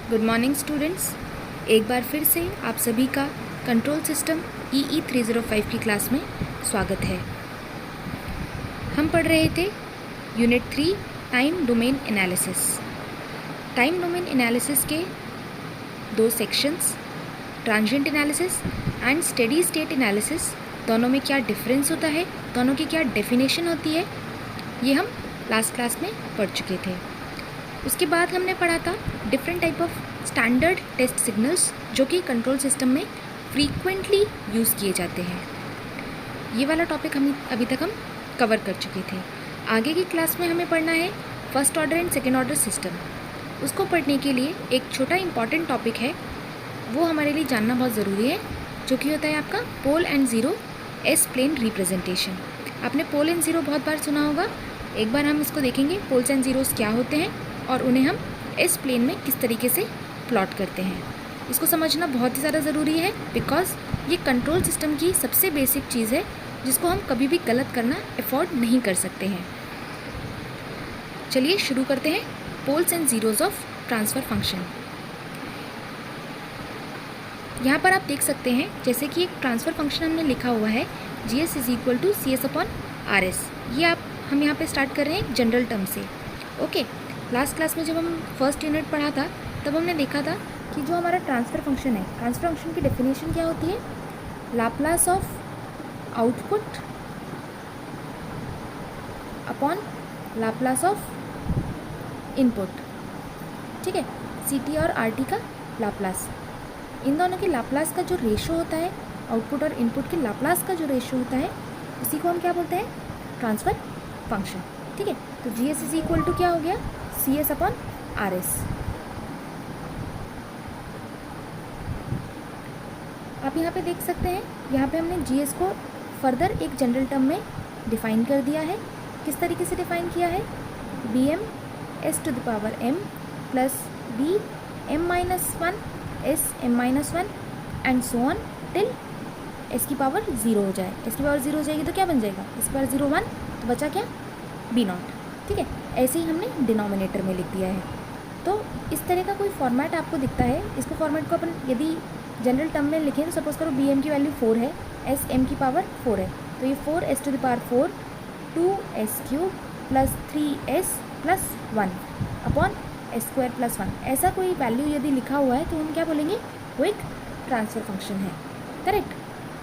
Good morning students. एक बार फिर से आप सभी का कंट्रोल सिस्टम EE 305 की क्लास में स्वागत है। हम पढ़ रहे थे unit 3 time domain analysis. Time domain analysis के दो sections, transient analysis and steady state analysis, दोनों में क्या डिफरेंस होता है, दोनों की क्या डेफिनेशन होती है, ये हम लास्ट क्लास में पढ़ चुके थे। उसके बाद हमने पढ़ा था different type of standard test signals जो कि कंट्रोल सिस्टम में फ्रीक्वेंटली यूज़ किए जाते हैं। ये वाला टॉपिक हम अभी तक कवर कर चुके थे। आगे की क्लास में हमें पढ़ना है first order and second order system. उसको पढ़ने के लिए एक छोटा इंपॉर्टेंट टॉपिक है, वो हमारे लिए जानना बहुत ज़रूरी है, जो कि होता है आपका pole and zero s plane representation. आपने पोल एंड ज़ीरो बहुत बार सुना होगा, एक बार हम इसको देखेंगे पोल्स एंड ज़ीरोस क्या होते हैं और उन्हें हम एस प्लेन में किस तरीके से प्लॉट करते हैं। इसको समझना बहुत ही ज़्यादा ज़रूरी है बिकॉज ये कंट्रोल सिस्टम की सबसे बेसिक चीज़ है जिसको हम कभी भी गलत करना अफोर्ड नहीं कर सकते हैं। चलिए शुरू करते हैं poles and zeros of transfer function. यहाँ पर आप देख सकते हैं जैसे कि एक ट्रांसफ़र फंक्शन हमने लिखा हुआ है GS = CS/RS। ये हम यहाँ पे स्टार्ट कर रहे हैं जनरल टर्म से। ओके, लास्ट क्लास में जब हम फर्स्ट यूनिट पढ़ा था तब हमने देखा था कि जो हमारा ट्रांसफ़र फंक्शन है, ट्रांसफ़र फंक्शन की डेफिनेशन क्या होती है, Laplace of output upon Laplace of input. ठीक है, CT और RT का लाप्लास, इन दोनों के लाप्लास का जो रेशो होता है, आउटपुट और इनपुट के लाप्लास का जो रेशो होता है, उसी को हम क्या बोलते हैं, ट्रांसफ़र फंक्शन। ठीक है, तो GS = क्या हो गया, CS/RS। आप यहाँ पे देख सकते हैं, यहाँ पे हमने GS को फर्दर एक जनरल टर्म में डिफ़ाइन कर दिया है। किस तरीके से डिफ़ाइन किया है, BM S⁻m plus BM-1 SM-1 and so on till S⁻0 हो जाए। S⁻0 हो जाएगी तो क्या बन जाएगा, S⁻0 1, तो बचा क्या, B0। ठीक है, ऐसे ही हमने डिनोमिनेटर में लिख दिया है। तो इस तरह का कोई फॉर्मेट आपको दिखता है, इसको फॉर्मेट को अपन यदि जनरल टर्म में लिखें तो सपोज करो BM की वैल्यू 4 है, SM⁻4 है, तो ये 4S⁻4 2S³ plus 3S plus 1 upon S² plus 1, ऐसा कोई वैल्यू यदि लिखा हुआ है तो हम क्या बोलेंगे, वो एक ट्रांसफ़र फंक्शन है। करेक्ट,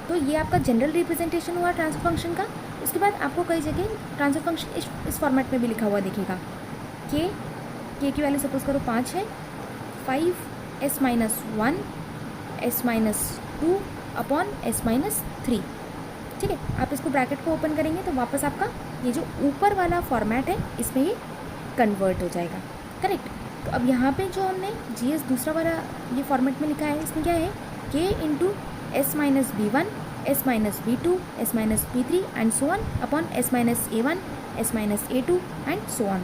तो ये आपका जनरल रिप्रेजेंटेशन हुआ ट्रांसफ़र फंक्शन का। उसके बाद आपको कई जगह ट्रांसफ़र फंक्शन इस फॉर्मेट में भी लिखा हुआ दिखेगा। के की वैल्यू सपोज करो 5 है, 5S-1 S-2 अपॉन S-3। ठीक है, आप इसको ब्रैकेट को ओपन करेंगे तो वापस आपका ये जो ऊपर वाला फॉर्मेट है इसमें ये कन्वर्ट हो जाएगा। करेक्ट, तो अब यहाँ पे जो हमने GS दूसरा वाला ये फॉर्मेट में लिखा है, इसमें क्या है, K × S-B1 S-B2 S-B3 and so on upon S-A1 S-A2 and so on.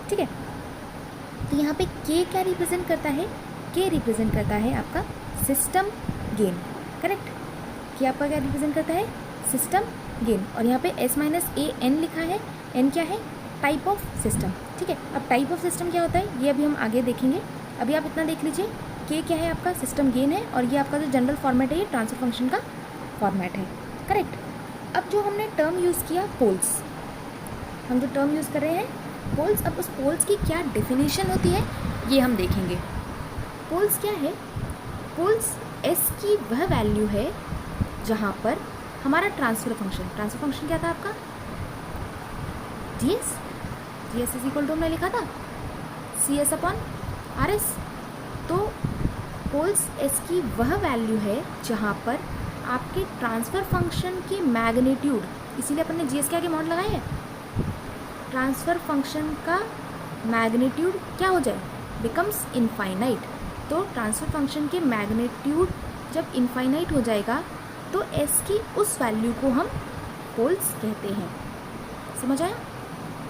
ठीक है, तो यहाँ पे K क्या रिप्रेजेंट करता है, K रिप्रेजेंट करता है आपका सिस्टम गेन। करेक्ट, K आपका क्या रिप्रेजेंट करता है, सिस्टम गेन। और यहाँ पे S-AN लिखा है, N क्या है, टाइप ऑफ सिस्टम। ठीक है, अब टाइप ऑफ सिस्टम क्या होता है ये अभी हम आगे देखेंगे। अभी आप इतना देख लीजिए, K क्या है, आपका सिस्टम गेन है, और ये आपका जो जनरल फॉर्मेट है ये ट्रांसफ़र फंक्शन का फॉर्मेट है। करेक्ट, अब जो हमने टर्म यूज़ किया पोल्स, हम जो टर्म यूज़ कर रहे हैं पोल्स, अब उस पोल्स की क्या डेफिनेशन होती है ये हम देखेंगे। पोल्स क्या है, पोल्स S की वह वैल्यू है जहाँ पर हमारा ट्रांसफ़र फंक्शन क्या था आपका, GS = हमने लिखा था CS/RS। तो पोल्स S की वह वैल्यू है जहाँ पर आपके ट्रांसफ़र फंक्शन की मैग्नीट्यूड, इसीलिए अपन ने GS के आगे मॉड लगाया है, ट्रांसफ़र फंक्शन का मैग्नीट्यूड क्या हो जाए, बिकम्स इनफाइनाइट। तो ट्रांसफ़र फंक्शन के मैग्नीट्यूड जब इनफाइनाइट हो जाएगा तो S की उस वैल्यू को हम पोल्स कहते हैं। समझ आया,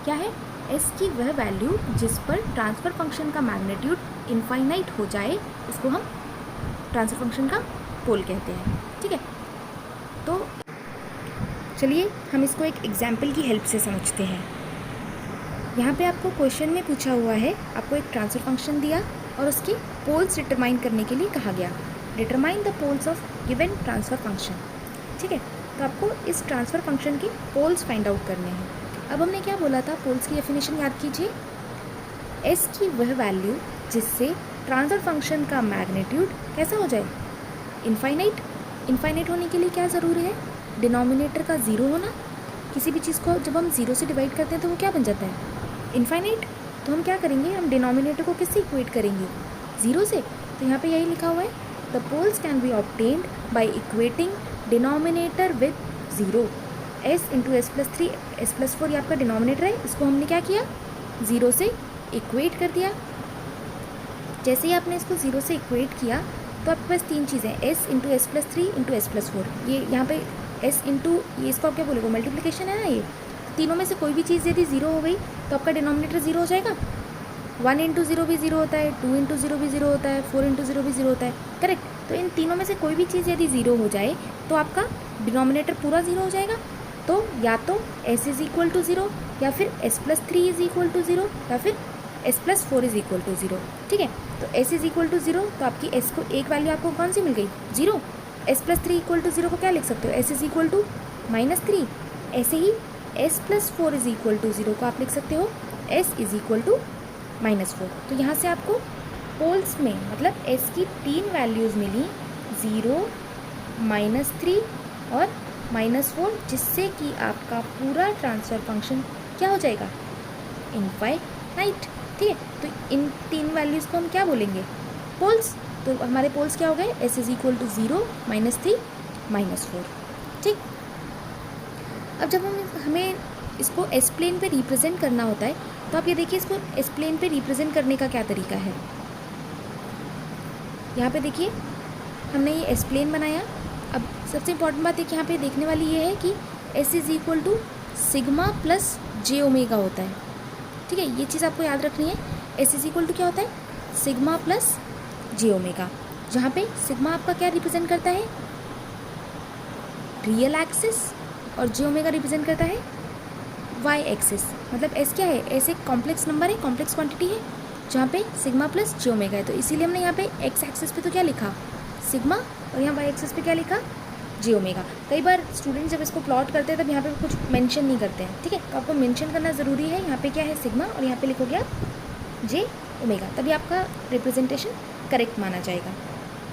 क्या है, S की वह वैल्यू जिस पर ट्रांसफ़र फंक्शन का मैग्नीट्यूड इनफाइनाइट हो जाए उसको हम ट्रांसफ़र फंक्शन का पोल कहते हैं। ठीक है, तो चलिए हम इसको एक एग्जाम्पल की हेल्प से समझते हैं। यहाँ पे आपको क्वेश्चन में पूछा हुआ है, आपको एक ट्रांसफ़र फंक्शन दिया और उसके पोल्स डिटरमाइन करने के लिए कहा गया। Determine the poles of given transfer function. ठीक है, तो आपको इस ट्रांसफ़र फंक्शन के पोल्स फाइंड आउट करने हैं। अब हमने क्या बोला था, पोल्स की डेफिनेशन याद कीजिए, एस की वह वैल्यू जिससे ट्रांसफ़र फंक्शन का मैग्नीट्यूड कैसा हो जाए, इनफाइनाइट। इनफाइनाइट होने के लिए क्या ज़रूरी है, डिनोमिनेटर का ज़ीरो होना। किसी भी चीज़ को जब हम ज़ीरो से डिवाइड करते हैं तो वो क्या बन जाता है, इनफाइनाइट। तो हम क्या करेंगे, हम डिनोमिनेटर को किससे इक्वेट करेंगे, ज़ीरो से। तो यहाँ पे यही लिखा हुआ है, the poles can be obtained by equating denominator with zero. S into s plus three, s plus four ये आपका डिनोमिनेटर है, इसको हमने क्या किया, ज़ीरो से इक्वेट कर दिया। जैसे ही आपने इसको ज़ीरो से इक्वेट किया तो आपके पास तीन चीज़ें, S into s plus three into s plus four. ये यहाँ पे एस इंटू, ये इसको आप क्या बोलेगा, मल्टीप्लिकेशन है ना। ये तीनों में से कोई भी चीज़ यदि ज़ीरो हो गई तो आपका डिनोमिनेटर ज़ीरो हो जाएगा। 1 इंटू ज़ीरो भी ज़ीरो होता है, 2 इंटू ज़ीरो भी ज़ीरो होता है, 4 इंटू ज़ीरो भी ज़ीरो होता है, करेक्ट। तो इन तीनों में से कोई भी चीज़ यदि ज़ीरो हो जाए तो आपका डिनोमिनेटर पूरा ज़ीरो हो जाएगा। तो या तो s is equal to zero, या फिर s plus three is equal to zero, या फिर s plus four is equal to zero. ठीक है, तो s is equal to zero, तो आपकी एस को एक वैल्यू आपको कौन सी मिल गई, zero. S plus three equal to zero को क्या लिख सकते हो, s is equal to minus three. ऐसे ही s plus four is equal to zero को आप लिख सकते हो s is equal to minus four. तो यहाँ से आपको पोल्स में मतलब एस की तीन वैल्यूज़ मिली, ज़ीरो, माइनस थ्री और माइनस फोर, जिससे कि आपका पूरा ट्रांसफ़र फंक्शन क्या हो जाएगा, इनफाइनाइट। ठीक है, तो इन तीन वैल्यूज़ को हम क्या बोलेंगे, पोल्स। तो हमारे पोल्स क्या हो गए, s is equal to zero, minus three, minus four. ठीक, अब जब हमें इसको एस प्लेन पे रिप्रेजेंट करना होता है तो आप ये देखिए, इसको एस प्लेन पे रिप्रेजेंट करने का क्या तरीका है। यहाँ पे देखिए हमने ये एस प्लेन बनाया। अब सबसे इम्पॉर्टेंट बात एक यहाँ पे देखने वाली ये है कि s is equal to sigma plus j omega होता है। ठीक है, ये चीज़ आपको याद रखनी है। एस इज़ इक्वल टू क्या होता है, सिग्मा प्लस जे ओमेगा, जहाँ पे सिग्मा आपका क्या रिप्रेजेंट करता है, रियल एक्सिस, और जे ओमेगा रिप्रेजेंट करता है वाई एक्सिस। मतलब एस क्या है, एस एक कॉम्प्लेक्स नंबर है, कॉम्प्लेक्स क्वांटिटी है, जहाँ पे सिग्मा प्लस जे ओमेगा है। तो इसीलिए हमने यहाँ पे एक्स एक्सिस पे तो क्या लिखा, सिग्मा, और यहाँ वाई एक्सिस पे क्या लिखा, जे ओमेगा। कई बार स्टूडेंट जब इसको प्लॉट करते हैं तब यहाँ पे कुछ मेंशन नहीं करते हैं। ठीक है, तो आपको मेंशन करना ज़रूरी है। यहाँ पे क्या है, सिग्मा, और यहाँ पे लिखोगे आप जे ओमेगा, तभी आपका रिप्रेजेंटेशन करेक्ट माना जाएगा।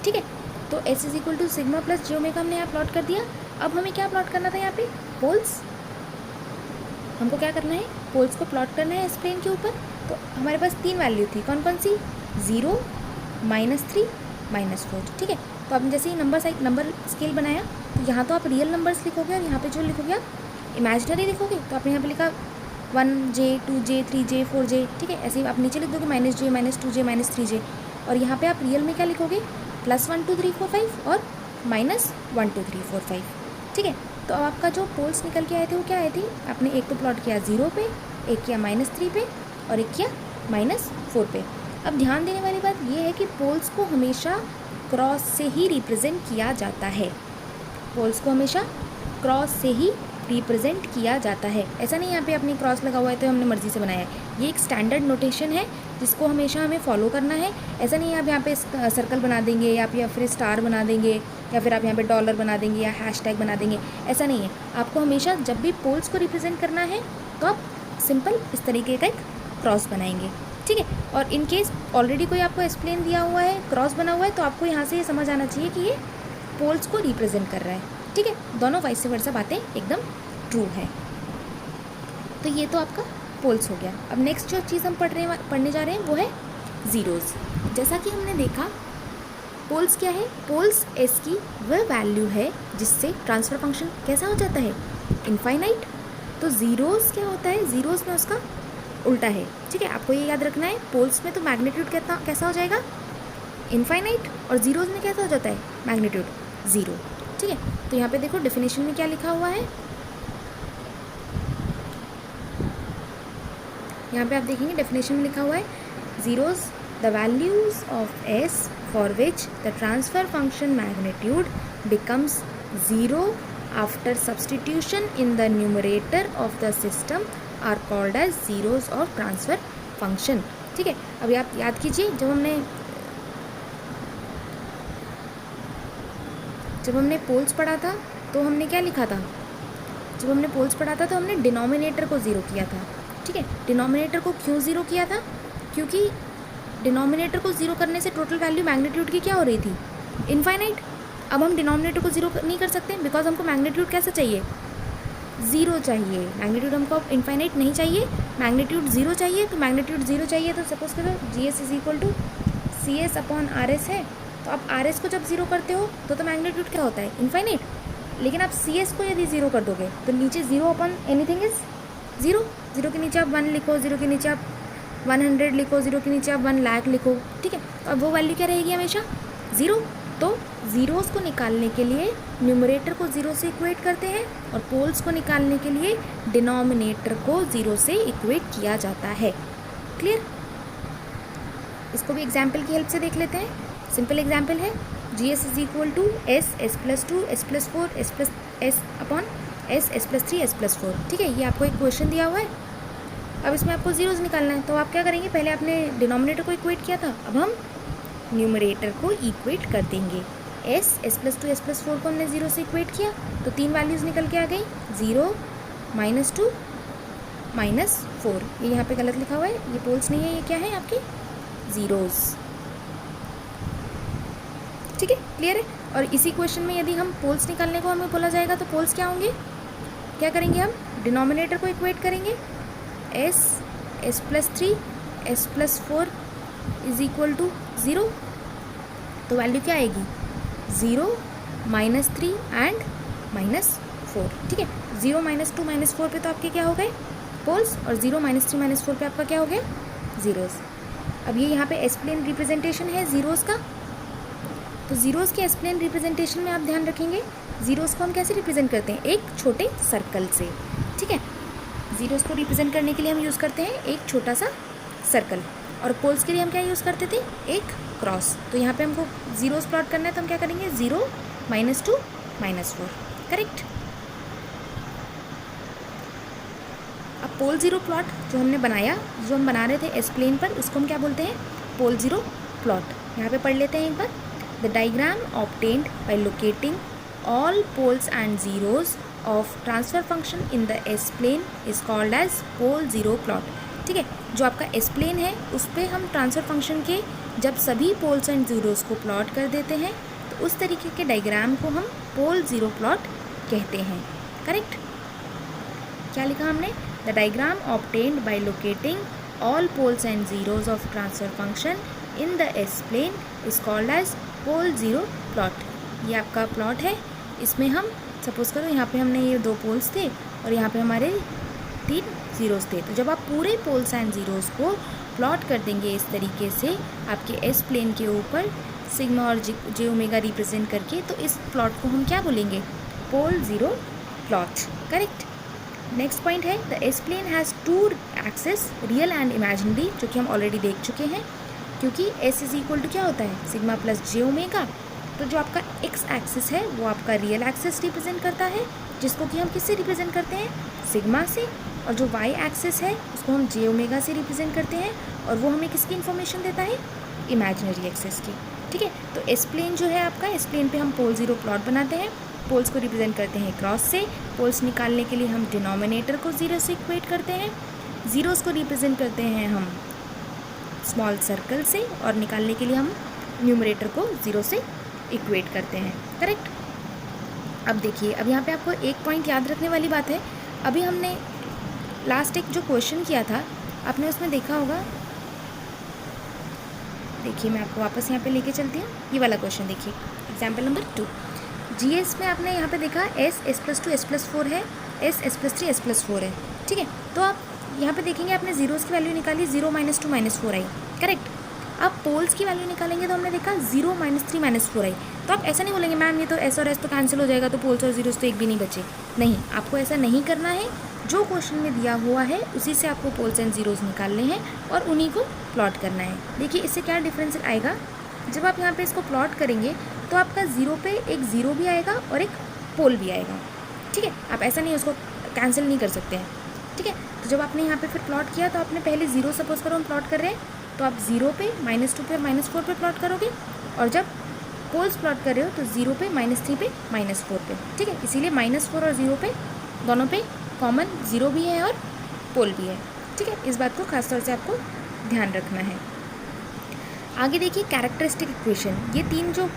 ठीक है, तो s is equal to sigma plus j omega हमने यहाँ प्लॉट कर दिया। अब हमें क्या प्लॉट करना था, यहाँ पे पोल्स। हमको क्या करना है, पोल्स को प्लॉट करना है एस प्लेन के ऊपर। तो हमारे पास तीन वैल्यू थी, कौन कौन सी, zero, minus three, minus four. ठीक है, तो आपने जैसे ही नंबर स्केल बनाया तो यहाँ तो आप रियल नंबर्स लिखोगे, और यहाँ पे जो लिखोगे आप इमेजिनरी लिखोगे। तो आपने यहाँ पे लिखा 1J, 2J, 3J, 4J। ठीक है, ऐसे ही आप नीचे लिख दोगे -J, -2J, -3J, और यहाँ पे आप रियल में क्या लिखोगे, +1 2 3 4 5 और -1 2 3 4 5। ठीक है, तो अब आपका जो पोल्स निकल के आए थे वो क्या आए थे, आपने एक तो प्लॉट किया 0 पे, एक किया -3 पे, और एक किया -4 पे। अब ध्यान देने वाली बात ये है कि पोल्स को हमेशा क्रॉस से ही रिप्रेजेंट किया जाता है। पोल्स को हमेशा क्रॉस से ही रिप्रेजेंट किया जाता है। ऐसा नहीं यहाँ पे अपनी क्रॉस लगा हुआ है तो हमने मर्जी से बनाया है। ये एक स्टैंडर्ड नोटेशन है जिसको हमेशा हमें फॉलो करना है। ऐसा नहीं है आप यहाँ पे सर्कल बना देंगे या फिर स्टार बना देंगे या फिर आप यहाँ पे डॉलर बना देंगे या हैशटैग बना देंगे, ऐसा नहीं है। आपको हमेशा जब भी पोल्स को रिप्रेजेंट करना है तो आप सिंपल इस तरीके का एक क्रॉस बनाएंगे। ठीक है, और इन केस ऑलरेडी कोई आपको एक्सप्लेन दिया हुआ है, क्रॉस बना हुआ है, तो आपको यहाँ से ये समझ आना चाहिए कि ये पोल्स को रिप्रेजेंट कर रहा है। ठीक है, दोनों वाइस वर्सा बातें एकदम ट्रू है। तो ये तो आपका पोल्स हो गया। अब नेक्स्ट जो चीज़ हम पढ़ने जा रहे हैं वो है ज़ीरोज़। जैसा कि हमने देखा पोल्स क्या है, पोल्स एस की वह वैल्यू है जिससे ट्रांसफ़र फंक्शन कैसा हो जाता है, इनफाइनाइट। तो ज़ीरोज़ क्या होता है, ज़ीरोज़ में उसका उल्टा है। ठीक है, आपको ये याद रखना है। पोल्स में तो मैग्नीट्यूड कैसा हो जाएगा, इनफाइनाइट, और ज़ीरोज़ में कैसा हो जाता है, मैग्नीट्यूड ज़ीरो। ठीक है, तो यहाँ पे देखो डेफिनेशन में क्या लिखा हुआ है, यहाँ पे आप देखेंगे डेफिनेशन में लिखा हुआ है zeros the values of S for which the transfer function magnitude becomes zero after substitution in the numerator of the system are called as zeros of transfer function. ठीक है, अभी आप याद कीजिए जब हमने जब हमने पोल्स पढ़ा था तो हमने क्या लिखा था, जब हमने पोल्स पढ़ा था तो हमने डिनोमिनेटर को ज़ीरो किया था, ठीक है। डिनोमिनेटर को क्यों ज़ीरो किया था, क्योंकि डिनोमिनेटर को ज़ीरो करने से टोटल वैल्यू मैग्नीट्यूड की क्या हो रही थी, इनफाइनाइट। अब हम डिनोमिनेटर को ज़ीरो नहीं कर सकते बिकॉज हमको मैग्नीट्यूड कैसा चाहिए, ज़ीरो चाहिए। मैग्नीट्यूड हमको इनफाइनाइट नहीं चाहिए, मैग्नीट्यूड ज़ीरो चाहिए। तो मैग्नीट्यूड ज़ीरो चाहिए तो सपोज करो GS is equal to CS upon RS है। तो आप RS को जब ज़ीरो करते हो तो मैग्नीट्यूड क्या होता है, इनफाइनाइट। लेकिन आप CS को यदि ज़ीरो कर दोगे तो नीचे zero upon anything is zero. Zero के नीचे आप 1 लिखो, ज़ीरो के नीचे आप 100 लिखो, ज़ीरो के नीचे आप 1 लाख लिखो, ठीक है। तो अब वो वैल्यू क्या रहेगी, हमेशा ज़ीरो। तो ज़ीरोज़ को निकालने के लिए न्यूमरेटर को ज़ीरो से इक्वेट करते हैं और पोल्स को निकालने के लिए डिनोमिनेटर को ज़ीरो से इक्वेट किया जाता है। क्लियर। इसको भी एग्जाम्पल की हेल्प से देख लेते हैं। सिंपल एग्जाम्पल है GS is equal to S S+2 S+4 S upon S+3 S+4, ठीक है। ये आपको एक क्वेश्चन दिया हुआ है। अब इसमें आपको ज़ीरोज़ निकालना है, तो आप क्या करेंगे, पहले आपने डिनोमिनेटर को इक्वेट किया था, अब हम न्यूमरेटर को इक्वेट कर देंगे। S+2 S+4 को हमने ज़ीरो से इक्वेट किया तो 3 वैल्यूज़ निकल के आ गई, 0 -2 -4। ये यहाँ पे गलत लिखा हुआ है, ये पोल्स नहीं है, ये क्या है आपके ज़ीरोज़, ठीक है। क्लियर है। और इसी क्वेश्चन में यदि हम पोल्स निकालने को हमें बोला जाएगा तो पोल्स क्या होंगे, क्या करेंगे, हम डिनोमिनेटर को इक्वेट करेंगे। S+3 S+4 is equal to 0। तो वैल्यू क्या आएगी, 0 -3 एंड -4, ठीक है। 0 -2 -4 पे तो आपके क्या हो गए, पोल्स, और 0 -3 -4 पे आपका क्या हो गया, ज़ीरोज़। अब ये यहाँ पे एस प्लेन रिप्रेजेंटेशन है ज़ीरोज़ का। तो ज़ीरोज़ के एस प्लेन रिप्रेजेंटेशन में आप ध्यान रखेंगे, ज़ीरोज़ को हम कैसे रिप्रेजेंट करते हैं, एक छोटे सर्कल से, ठीक है। ज़ीरोज़ को रिप्रेजेंट करने के लिए हम यूज़ करते हैं एक छोटा सा सर्कल, और पोल्स के लिए हम क्या यूज़ करते थे, एक क्रॉस। तो यहाँ पे हमको ज़ीरोज़ प्लॉट करना है तो हम क्या करेंगे, 0 -2 -4, करेक्ट। अब पोल ज़ीरो प्लॉट जो हमने बनाया, जो हम बना रहे थे एस प्लेन पर, उसको हम क्या बोलते हैं, पोल ज़ीरो प्लॉट। यहाँ पे पढ़ लेते हैं एक बार। The diagram obtained by locating all poles and zeros of transfer function in the S plane is called as pole zero plot, ठीक है। जो आपका एस प्लेन है उस पर हम ट्रांसफ़र फंक्शन के जब सभी पोल्स एंड ज़ीरोज़ को प्लॉट कर देते हैं तो उस तरीके के डायग्राम को हम पोल ज़ीरो प्लॉट कहते हैं, करेक्ट। क्या लिखा हमने, the diagram obtained by locating all poles and zeros of transfer function in the S plane is called as pole zero plot. ये आपका प्लॉट है, इसमें हम सपोज़ करो यहाँ पे हमने ये 2 पोल्स थे और यहाँ पे हमारे 3 ज़ीरोज़ थे। तो जब आप पूरे पोल्स एंड ज़ीरोज़ को प्लॉट कर देंगे इस तरीके से आपके एस प्लेन के ऊपर सिग्मा और जे ओमेगा रिप्रेजेंट करके, तो इस प्लॉट को हम क्या बोलेंगे, pole zero plot, correct. Next point है the S plane has 2 axes, real and imaginary, जो कि हम ऑलरेडी देख चुके हैं, क्योंकि एस इज इक्वल टू क्या होता है, सिग्मा प्लस जे ओमेगा। तो जो आपका एक्स एक्सिस है वो आपका रियल एक्सिस रिप्रेजेंट करता है, जिसको कि हम किससे रिप्रेजेंट करते हैं, सिग्मा से। और जो वाई एक्सिस है उसको हम जे ओमेगा से रिप्रेजेंट करते हैं, और वो हमें किसकी इन्फॉर्मेशन देता है, इमेजिनरी एक्सिस की, ठीक है। तो एस प्लेन जो है आपका, एस प्लेन पे हम पोल ज़ीरो प्लॉट बनाते हैं, पोल्स को रिप्रेजेंट करते हैं क्रॉस से। पोल्स निकालने के लिए हम डिनोमिनेटर को ज़ीरो से इक्वेट करते हैं, ज़ीरोज़ को रिप्रेजेंट करते हैं हम स्मॉल सर्कल से, और निकालने के लिए हम न्यूमरेटर को ज़ीरो से इक्वेट करते हैं, करेक्ट। अब देखिए, अब यहाँ पे आपको एक पॉइंट याद रखने वाली बात है। अभी हमने लास्ट एक जो क्वेश्चन किया था आपने उसमें देखा होगा, देखिए मैं आपको वापस यहाँ पे लेके चलती हूँ। ये वाला क्वेश्चन देखिए, एग्जाम्पल नंबर 2। GS में आपने यहाँ पे देखा S S+2 S+4 है, S S+3 S+4 है, ठीक है। तो आप यहाँ पे देखेंगे आपने ज़ीरोज़ की वैल्यू निकाली, 0 -2 -4 आई, करेक्ट। अब पोल्स की वैल्यू निकालेंगे तो हमने देखा 0 -3 -4 आई। तो आप ऐसा नहीं बोलेंगे मैम ये तो S और S तो कैंसिल हो जाएगा, तो पोल्स और ज़ीरोज़ तो एक भी नहीं बचे। नहीं, आपको ऐसा नहीं करना है। जो क्वेश्चन में दिया हुआ है उसी से आपको पोल्स एंड ज़ीरोज़ निकालने हैं और उन्हीं को प्लॉट करना है। देखिए इससे क्या डिफरेंस आएगा, जब आप यहाँ पे इसको प्लॉट करेंगे तो आपका 0 पे एक ज़ीरो भी आएगा और एक पोल भी आएगा, ठीक है। आप ऐसा नहीं उसको कैंसिल नहीं कर सकते हैं, ठीक है। तो जब आपने यहाँ पे फिर प्लॉट किया तो आपने पहले 0 सपोज करो हम प्लॉट कर रहे हैं, तो आप 0 पे -2 पे और -4 पे प्लॉट करोगे, और जब पोल्स प्लॉट कर रहे हो तो 0 पे, -3 पे, -4 पे, ठीक है। इसीलिए -4 और 0 पे दोनों पे कॉमन 0 भी है और पोल भी है, ठीक है। इस बात को खास तौर से आपको ध्यान रखना है। आगे देखिए कैरेक्टरिस्टिक इक्वेशन। ये 3 जो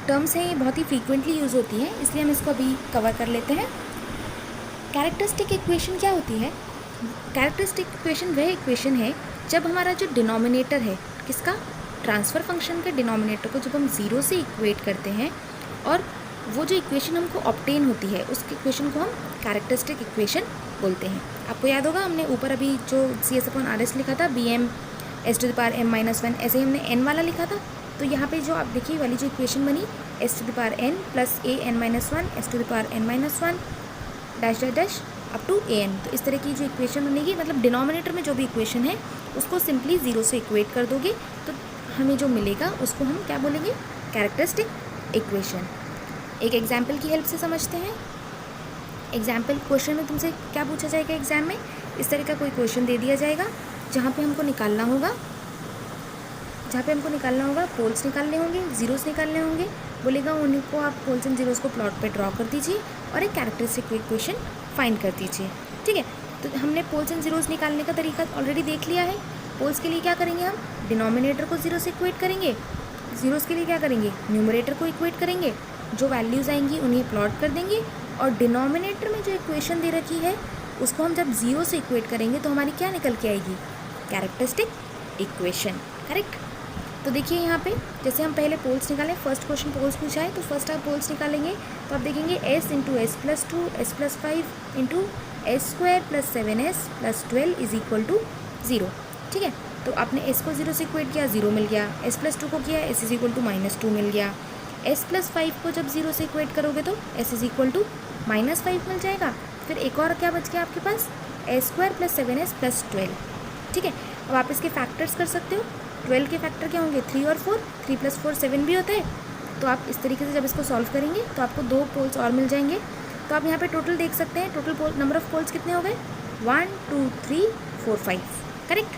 टर्म्स हैं ये बहुत ही फ्रीक्वेंटली यूज़ होती हैं, इसलिए हम इसको अभी कवर कर लेते हैं। कैरेक्टरिस्टिक इक्वेशन क्या होती है? कैरेक्टरिस्टिक इक्वेशन वह इक्वेशन है जब हमारा जो डिनोमिनेटर है किसका, ट्रांसफ़र फंक्शन के डिनोमिनेटर को जब हम 0 से इक्वेट करते हैं और वो जो इक्वेशन हमको ऑब्टेन होती है उस इक्वेशन को हम कैरेक्टरिस्टिक इक्वेशन बोलते हैं। आपको याद होगा हमने ऊपर अभी जो CS/RS लिखा था, BM S⁻m-1, ऐसे ही हमने n वाला लिखा था। तो यहाँ पे जो आप देखिए वाली जो इक्वेशन बनी S⁻n + an-1 S⁻n-1 dash dash dash up to an। तो इस तरह की जो इक्वेशन बनेगी, मतलब डिनोमिनेटर में जो भी इक्वेशन है उसको सिंपली 0 से इक्वेट कर दोगे तो हमें जो मिलेगा उसको हम क्या बोलेंगे, कैरेक्टरिस्टिक इक्वेशन। एक एग्जाम्पल की हेल्प से समझते हैं। एग्जाम्पल क्वेश्चन में तुमसे क्या पूछा जाएगा एग्जाम में, इस तरह का कोई क्वेश्चन दे दिया जाएगा जहाँ पे हमको निकालना होगा पोल्स निकालने होंगे, जीरोस निकालने होंगे। बोलेगा उनको आप पोल्स एंड जीरोस को प्लॉट पे ड्रॉ कर दीजिए और एक कैरेक्टरिस्टिक इक्वेशन फाइंड कर दीजिए, ठीक है। तो हमने पोल्स एंड जीरोस निकालने का तरीका ऑलरेडी देख लिया है। पोल्स के लिए क्या करेंगे, हम डिनोमिनेटर को 0 से इक्वेट करेंगे। जीरोस के लिए क्या करेंगे, न्यूमरेटर को इक्वेट करेंगे। जो वैल्यूज़ आएंगी उन्हें प्लॉट कर देंगे और डिनोमिनेटर में जो इक्वेशन दे रखी है उसको हम जब 0 से इक्वेट करेंगे तो हमारी क्या निकल के आएगी, कैरेक्टरिस्टिक इक्वेशन, करेक्ट। तो देखिए यहाँ पे जैसे हम पहले पोल्स निकालें, फर्स्ट क्वेश्चन पोल्स पूछा है तो फर्स्ट आप पोल्स निकालेंगे तो आप देखेंगे s × s+2 s+5 × s² + 7s + 12 = 0, ठीक है। तो आपने s को 0 से इक्वेट किया, 0 मिल गया। s+2 को किया, s = -2 मिल गया। s+5 को जब 0 से इक्वेट करोगे तो s = -5 मिल जाएगा। फिर एक और क्या बच गया आपके पास, s² + 7s + 12, ठीक है। अब आप इसके फैक्टर्स कर सकते हो। 12 के फैक्टर क्या होंगे, 3 और 4, 3 + 4 7 भी होता है। तो आप इस तरीके से जब इसको सॉल्व करेंगे तो आपको 2 पोल्स और मिल जाएंगे। तो आप यहाँ पे टोटल देख सकते हैं, टोटल नंबर ऑफ पोल्स कितने हो गए, 1 2 3 4 5, करेक्ट।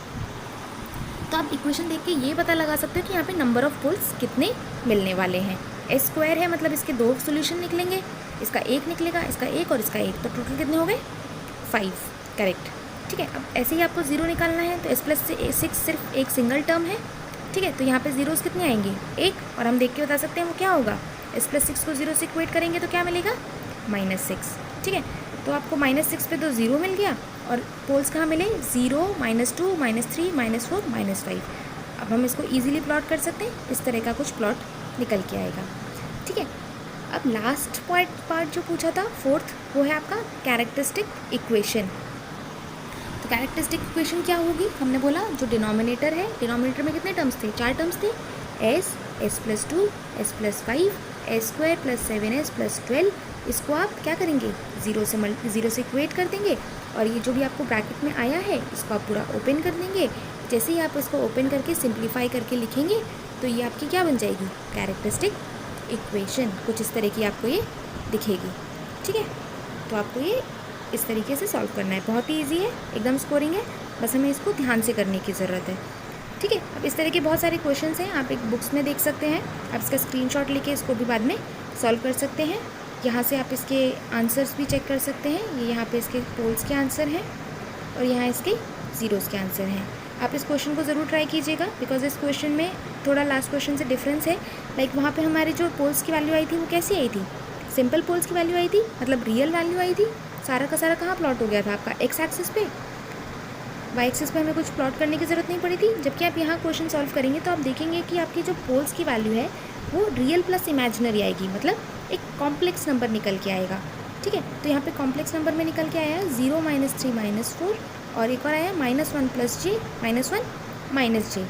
तो आप इक्वेशन देख के ये पता लगा सकते हो कि यहाँ पे नंबर ऑफ पोल्स कितने मिलने वाले हैं। s² है मतलब इसके 2 सोल्यूशन निकलेंगे, इसका 1 निकलेगा, इसका 1 और इसका 1, तो टोटल कितने हो गए 5, करेक्ट, ठीक है। अब ऐसे ही आपको 0 निकालना है तो s+6 सिर्फ एक सिंगल टर्म है, ठीक है। तो यहाँ पे जीरोस कितने आएंगे, 1, और हम देख के बता सकते हैं वो क्या होगा, s+6 को 0 से इक्वेट करेंगे तो क्या मिलेगा, -6, ठीक है। तो आपको -6 पे तो 0 मिल गया और पोल्स कहाँ मिले, 0 -2 -3 -4 -5। अब हम इसको ईजिली प्लॉट कर सकते हैं, इस तरह का कुछ प्लॉट निकल के आएगा, ठीक है। अब लास्ट पार्ट जो पूछा था फोर्थ, वो है आपका कैरेक्टरिस्टिक इक्वेशन। तो कैरेक्टरिस्टिक इक्वेशन क्या होगी, हमने बोला जो डिनोमिनेटर है, डिनोमिनेटर में कितने टर्म्स थे, 4 टर्म्स थे, s s+2 s+5 s² + 7s + 12। इसको आप क्या करेंगे, 0 से इक्वेट कर देंगे और ये जो भी आपको ब्रैकेट में आया है इसको आप पूरा ओपन कर देंगे। जैसे ही आप इसको ओपन करके सिंप्लीफाई करके लिखेंगे तो ये आपकी क्या बन जाएगी, कैरेक्टरिस्टिक इक्वेशन। कुछ इस तरह की आपको ये दिखेगी, ठीक है। तो आपको ये इस तरीके से सॉल्व करना है, बहुत ही ईजी है, एकदम स्कोरिंग है, बस हमें इसको ध्यान से करने की ज़रूरत है, ठीक है। अब इस तरह के बहुत सारे क्वेश्चंस हैं, आप एक बुक्स में देख सकते हैं, आप इसका स्क्रीनशॉट लेके इसको भी बाद में सॉल्व कर सकते हैं। यहाँ से आप इसके आंसर्स भी चेक कर सकते हैं, ये यहाँ पे इसके पोल्स के आंसर हैं और यहाँ इसके ज़ीरोज़ के आंसर हैं। आप इस क्वेश्चन को ज़रूर ट्राई कीजिएगा बिकॉज इस क्वेश्चन में थोड़ा लास्ट क्वेश्चन से डिफरेंस है। लाइक वहाँ पे हमारी जो पोल्स की वैल्यू आई थी वो कैसी आई थी, सिंपल पोल्स की वैल्यू आई थी, मतलब रियल वैल्यू आई थी। सारा का सारा कहाँ प्लॉट हो गया था आपका, एक्स एक्सिस पे, वाई एक्सिस पे हमें कुछ प्लॉट करने की ज़रूरत नहीं पड़ी थी। जबकि आप यहाँ क्वेश्चन सॉल्व करेंगे तो आप देखेंगे कि आपकी जो पोल्स की वैल्यू है वो रियल प्लस इमेजिनरी आएगी, मतलब एक कॉम्प्लेक्स नंबर निकल के आएगा, ठीक है। तो यहाँ पे कॉम्प्लेक्स नंबर में निकल के आया 0 -3 -4 और एक और आया -1 + j -1 - j।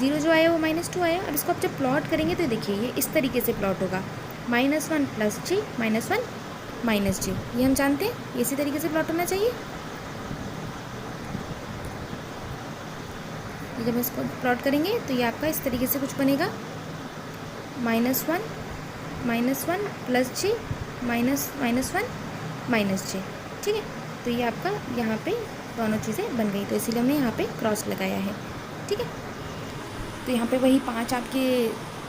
0 जो आया वो -2 आया। अब इसको आप जब प्लॉट करेंगे तो देखिए ये इस तरीके से प्लॉट होगा, -1 + j -1 - j। ये हम जानते हैं, ये इसी तरीके से प्लॉट होना चाहिए। जब इसको प्लॉट करेंगे तो ये आपका इस तरीके से कुछ बनेगा, -1 + j -1 - j, ठीक है। तो ये आपका यहाँ पे दोनों चीज़ें बन गई, तो इसीलिए हमने यहाँ पे क्रॉस लगाया है, ठीक है। तो यहाँ पे वही 5 आपके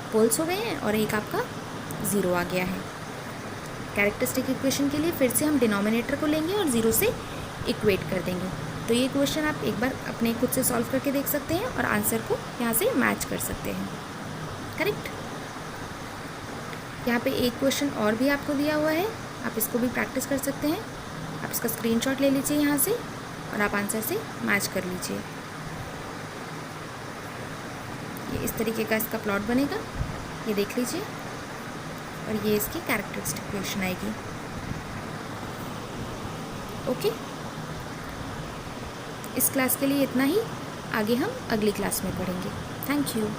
पोल्स हो गए हैं और एक आपका 0 आ गया है। कैरेक्टरिस्टिक इक्वेशन के लिए फिर से हम डिनोमिनेटर को लेंगे और 0 से इक्वेट कर देंगे। तो ये क्वेश्चन आप एक बार अपने खुद से सॉल्व करके देख सकते हैं और आंसर को यहाँ से मैच कर सकते हैं। करेक्ट। यहाँ पे एक क्वेश्चन और भी आपको दिया हुआ है, आप इसको भी प्रैक्टिस कर सकते हैं। आप इसका स्क्रीनशॉट ले लीजिए यहाँ से और आप आंसर से मैच कर लीजिए। ये इस तरीके का इसका प्लॉट बनेगा, ये देख लीजिए, और ये इसकी कैरेक्टरिस्टिक इक्वेशन आएगी। ओके, इस क्लास के लिए इतना ही, आगे हम अगली क्लास में पढ़ेंगे। Thank you.